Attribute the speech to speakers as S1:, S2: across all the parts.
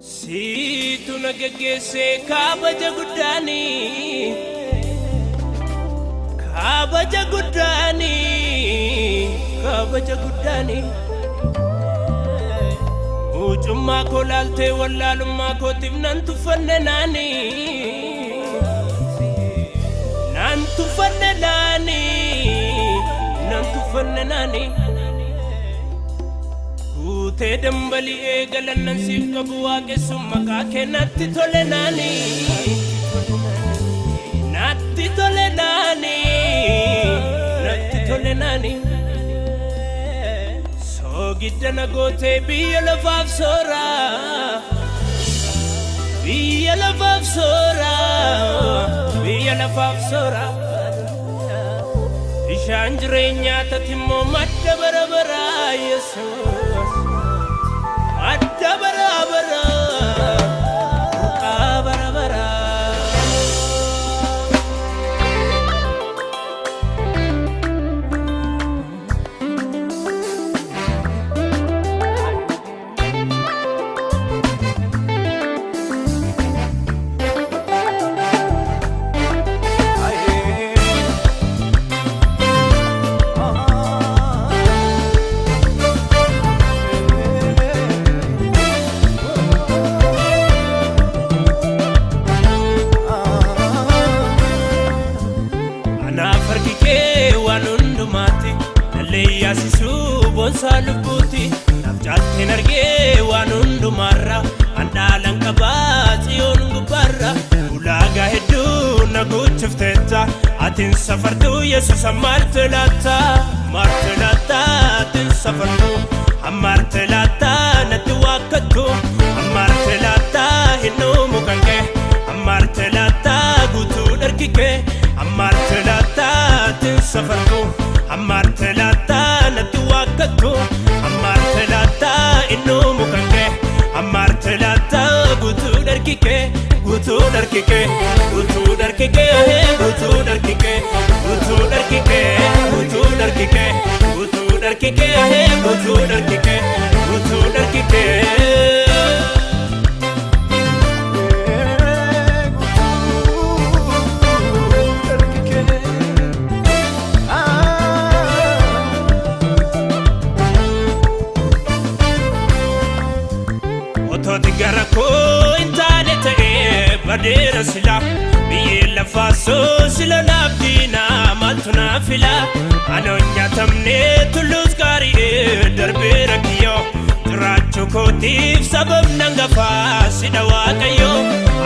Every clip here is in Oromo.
S1: Situ nagagese kabaja gudani, kabaja gudani, kabaja gudani. Ujumma ko lalte wallalumma ko timnan tufanne nani, nan tufanne nani, nan tufanne nani. Te dambali egalan nan sif kabuwa ke summa ka ke natti tole nani, natti tole nani, natti tole nani. So giddana gote biya lafaf sora, biya lafaf sora, biya lafaf sora. Ishaan jireenya tatimmo madda barabara Yesus. Adda barabara, barabara. Salubuti nafjaatte narge wanundu marra andalan qabaati yongu barra ulaga heddu naguchiftetta atin safardu Yesus amartelata martelata atin safardu amartelata natwakatu amartelata hinu mukange amartelata gutu darkike amartelata atin safardu amartelata natwakatu amartelata inu mukange amartelata gutu darkike gutu darkike gutu darkike gutu darkike gutu darkike gutu darkike gutu darkike gutu darkike gutu darkike. Badera sila biye la faso sila nabdina maltuna fila anonya tamne tulus kari darbera kiyo racho kotif sabab nangafa sida wakayo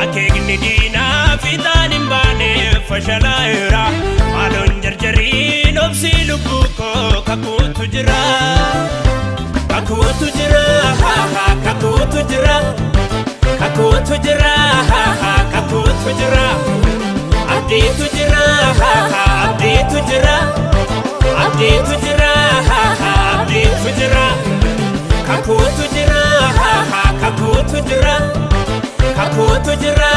S1: akegni dina fitani mbane fashala era alon jarjari nobsi lubuko kakutu jira kakutu jira kakutu jira kakutu jira kakutu jira abdi tu jira abdi tu jira abdi tu jira abdi tu jira kakutu jira kakutu jira kakutu jira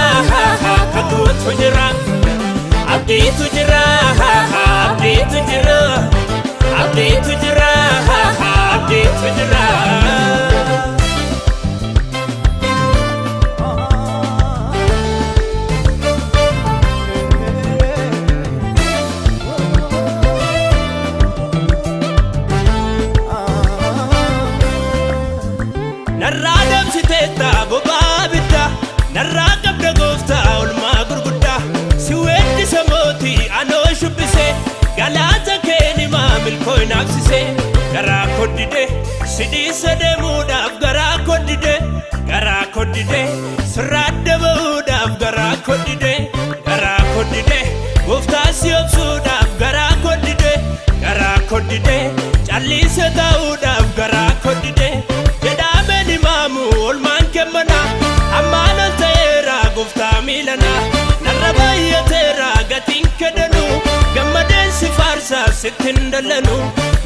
S1: kakutu jira abdi tu jira abdi tu jira abdi tu jira abdi tu jira. Narradam siteta bobabita narraqab dagofta ulma gurgudda siwedi samoti ano shubise galata keni ma milkoy nafsise gara kodide sidi sade mudaf gara kodide sradde mudaf gara kodide gofta siyop sudaf gara kodide chalise taudaf gara kodide olman kemana amana tera gufta milana narabaya tera gatin kedanu gamaden sifarsa sitindalanu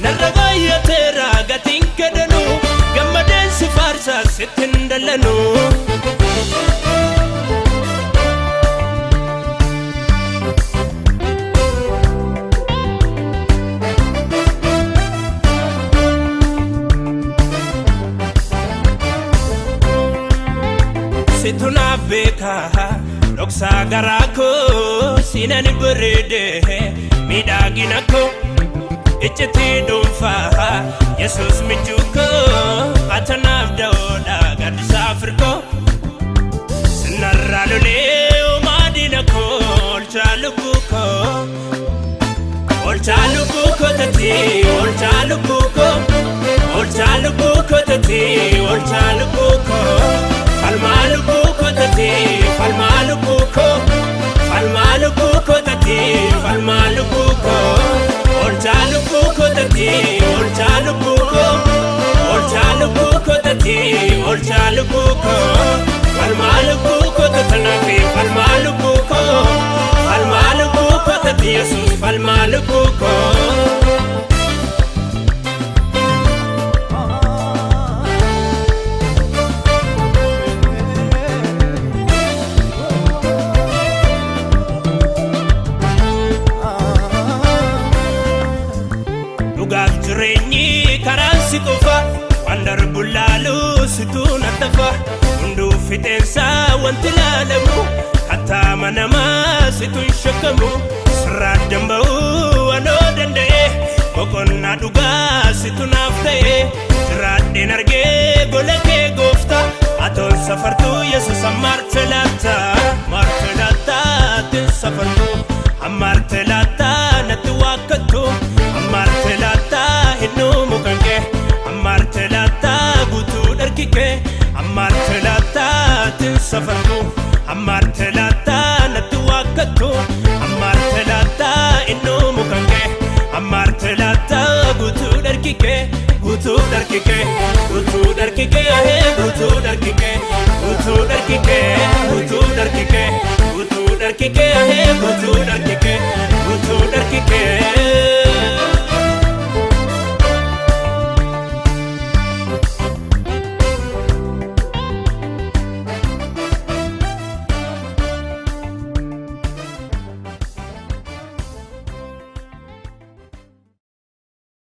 S1: narabaya tera gatin kedanu gamaden sifarsa sitindalanu. situna beka loksa garako sinani buride midaginako ichiti dumfa Jesus mijuko atanaf dauda gadisa afriko sinaralule umadinako olchalubuko tati olchalubuko tati olchalubuko falmalubuko tati falmalubuko tati falmalubuko olchalubuko tati olchalubuko tati olchalubuko falmalubuko tatanafi falmalubuko tati Jesus falmalubuko karansi qofa wandar bulalu situna tafa undu fitensa wanti lalamu hatta manama situn shakamu sradambau ano dande bokonna duga situna aftae radde narge golake gofta aton safartu yesus martelata tin safartu amartelata natwakatu amartelata hinu mukanke amartelata gutu darkike amartelata tin safartu amartelata natwakatu amartelata hinu mukanke amartelata gutu darkike gutu darkike gutu darkike gutu darkike gutu darkike gutu darkike gutu darkike gutu